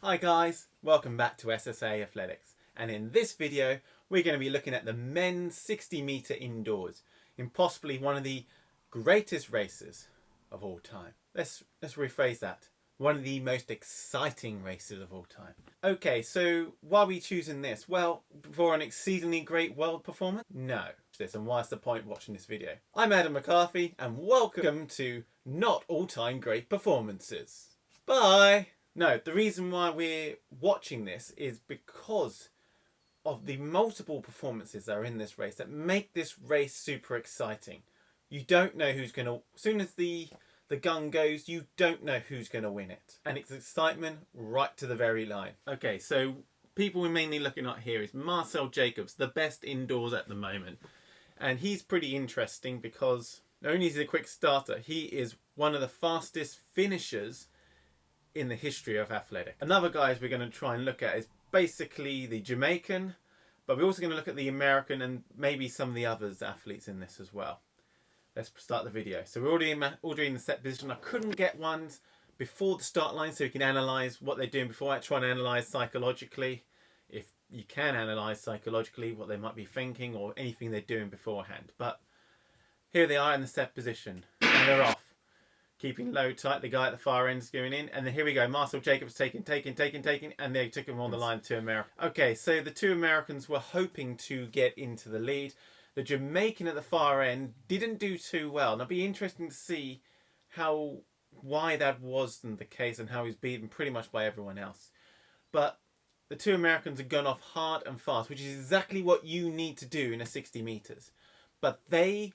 Hi guys, welcome back to SSA Athletics, and in this video we're going to be looking at the men's 60 metre indoors in possibly one of the greatest races of all time. Let's rephrase that. One of the most exciting races of all time. Okay, so why are we choosing this? Well, for an exceedingly great world performance? No. And what's the point watching this video? I'm Adam McCarthy and welcome to Not All-Time Great Performances. Bye! No, the reason why we're watching this is because of the multiple performances that are in this race that make this race super exciting. You don't know who's going to... As soon as the gun goes, you don't know who's going to win it. And it's excitement right to the very line. Okay, so people we're mainly looking at here is Marcel Jacobs, the best indoors at the moment. And he's pretty interesting because not only is he a quick starter, he is one of the fastest finishers in the history of athletics. Another guy we're going to try and look at is basically the Jamaican, but we're also going to look at the American and maybe some of the others athletes in this as well. Let's start the video. So we're already in the set position. I couldn't get ones before the start line so you can analyse what they're doing before. I try and analyse psychologically, if you can analyse psychologically what they might be thinking or anything they're doing beforehand. But here they are in the set position and they're off. Keeping low tight, the guy at the far end is going in, and then here we go. Marcel Jacobs taking, and they took him on the line to America. Okay, so the two Americans were hoping to get into the lead. The Jamaican at the far end didn't do too well. And it'll be interesting to see why that wasn't the case and how he's beaten pretty much by everyone else. But the two Americans have gone off hard and fast, which is exactly what you need to do in a 60 metres. But they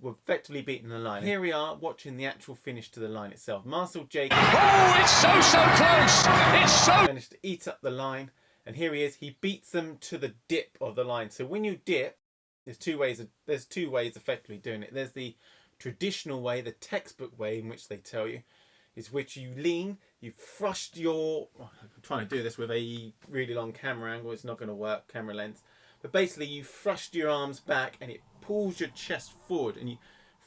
were effectively beaten the line. Here we are watching the actual finish to the line itself. Marcel Jacobs. Oh, it's so close! It's so... managed to eat up the line, and here he is. He beats them to the dip of the line. So when you dip, there's two ways effectively doing it. There's the traditional way, the textbook way in which they tell you, is which you lean, you thrust your... I'm trying to do this with a really long camera angle. It's not going to work, camera lens. But basically you thrust your arms back and it pulls your chest forward, and you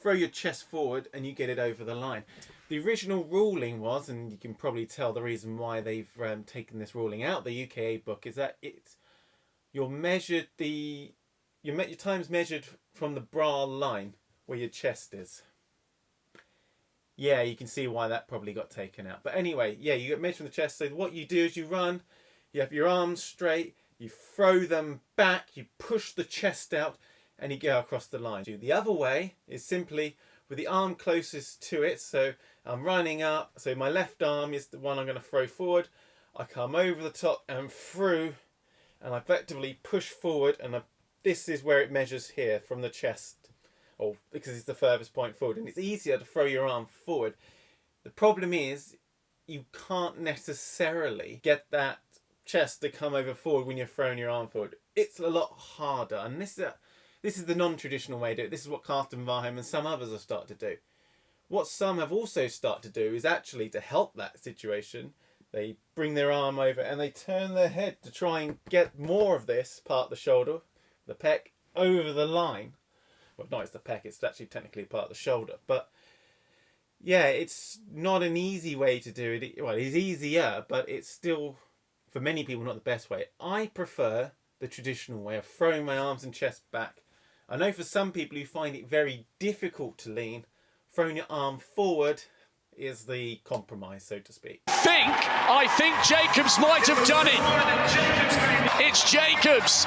throw your chest forward and you get it over the line. The original ruling was, and you can probably tell the reason why they've taken this ruling out, the UKA book, is that your time's measured from the bra line where your chest is. Yeah, you can see why that probably got taken out. But anyway, yeah, you get measured from the chest. So what you do is you run, you have your arms straight, you throw them back, you push the chest out, and you go across the line. The other way is simply with the arm closest to it. So I'm running up, so my left arm is the one I'm going to throw forward. I come over the top and through, and I effectively push forward, and this is where it measures here from the chest, or because it's the furthest point forward, and it's easier to throw your arm forward. The problem is you can't necessarily get that chest to come over forward when you're throwing your arm forward. It's a lot harder, and this is the non-traditional way to do it. This is what Carsten Varheim and some others have started to do. What some have also started to do is actually to help that situation. They bring their arm over and they turn their head to try and get more of this part of the shoulder, the pec, over the line. Well, not it's the pec, it's actually technically part of the shoulder. But yeah, it's not an easy way to do it. Well, it's easier, but it's still, for many people, not the best way. I prefer the traditional way of throwing my arms and chest back. I know for some people who find it very difficult to lean, throwing your arm forward is the compromise, so to speak. I think Jacobs might have done it. It's Jacobs.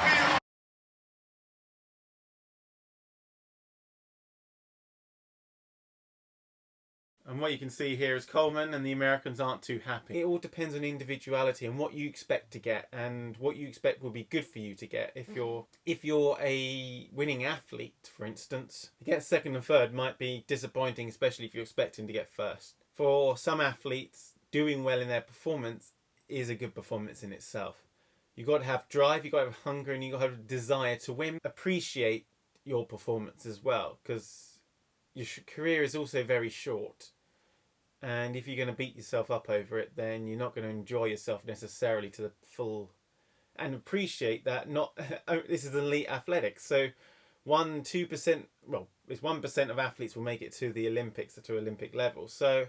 And what you can see here is Coleman and the Americans aren't too happy. It all depends on individuality and what you expect to get and what you expect will be good for you to get. If you're a winning athlete, for instance, to get second and third might be disappointing, especially if you're expecting to get first. For some athletes, doing well in their performance is a good performance in itself. You've got to have drive, you've got to have hunger, and you've got to have a desire to win. Appreciate your performance as well, because your career is also very short. And if you're going to beat yourself up over it, then you're not going to enjoy yourself necessarily to the full. And appreciate that this is elite athletics. So 2%, well, it's 1% of athletes will make it to the Olympics, to Olympic level. So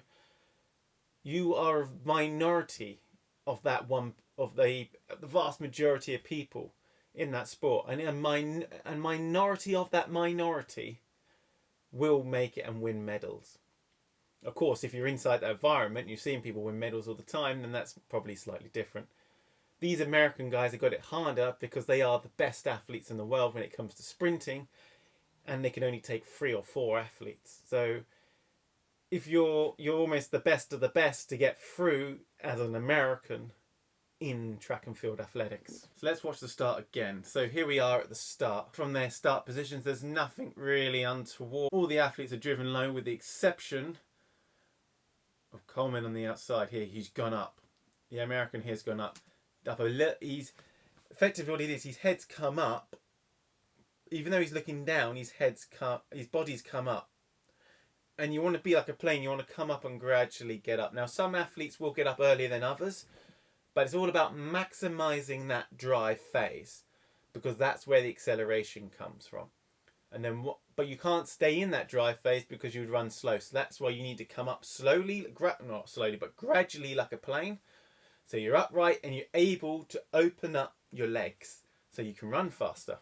you are a minority of that one, of the vast majority of people in that sport, and a minority of that minority will make it and win medals. Of course, if you're inside that environment, you're seeing people win medals all the time, then that's probably slightly different. These American guys have got it harder because they are the best athletes in the world when it comes to sprinting, and they can only take 3 or 4 athletes. So if you're almost the best of the best to get through as an American in track and field athletics. So let's watch the start again. So here we are at the start. From their start positions, there's nothing really untoward. All the athletes are driven low with the exception of Coleman on the outside here. He's gone up. The American here's gone up a little. He's effectively what it is. His head's come up. Even though he's looking down, his body's come up. And you want to be like a plane. You want to come up and gradually get up. Now, some athletes will get up earlier than others, but it's all about maximizing that drive phase, because that's where the acceleration comes from. And then but you can't stay in that drive phase because you would run slow. So that's why you need to come up slowly, not slowly, but gradually like a plane. So you're upright and you're able to open up your legs so you can run faster.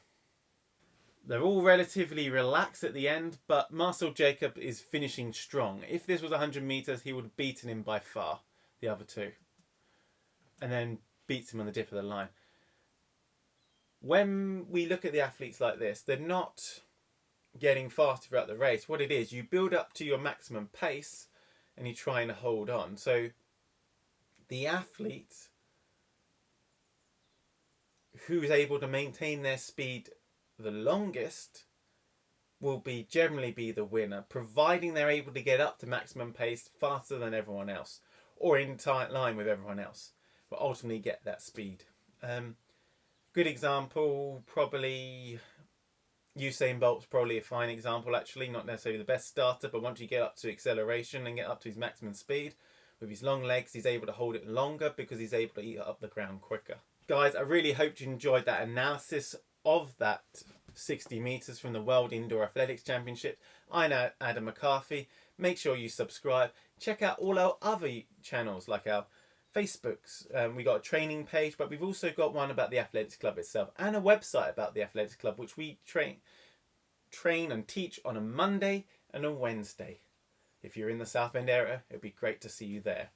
They're all relatively relaxed at the end, but Marcel Jacob is finishing strong. If this was 100 metres, he would have beaten him by far, the other two. And then beats him on the dip of the line. When we look at the athletes like this, they're not getting faster throughout the race. What it is, you build up to your maximum pace and you're trying to hold on. So the athlete who is able to maintain their speed the longest will generally be the winner, providing they're able to get up to maximum pace faster than everyone else, or in tight line with everyone else, but ultimately get that speed. Good example, probably Usain Bolt's probably a fine example actually, not necessarily the best starter, but once you get up to acceleration and get up to his maximum speed, with his long legs, he's able to hold it longer because he's able to eat up the ground quicker. Guys, I really hope you enjoyed that analysis of that 60 metres from the World Indoor Athletics Championship. I'm Adam McCarthy. Make sure you subscribe. Check out all our other channels, like our Facebooks. We got a training page, but we've also got one about the Athletics Club itself, and a website about the Athletics Club, which we train and teach on a Monday and a Wednesday. If you're in the South End area, it'd be great to see you there.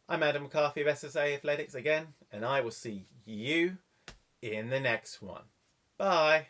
I'm Adam McCarthy of SSA Athletics again, and I will see you in the next one. Bye.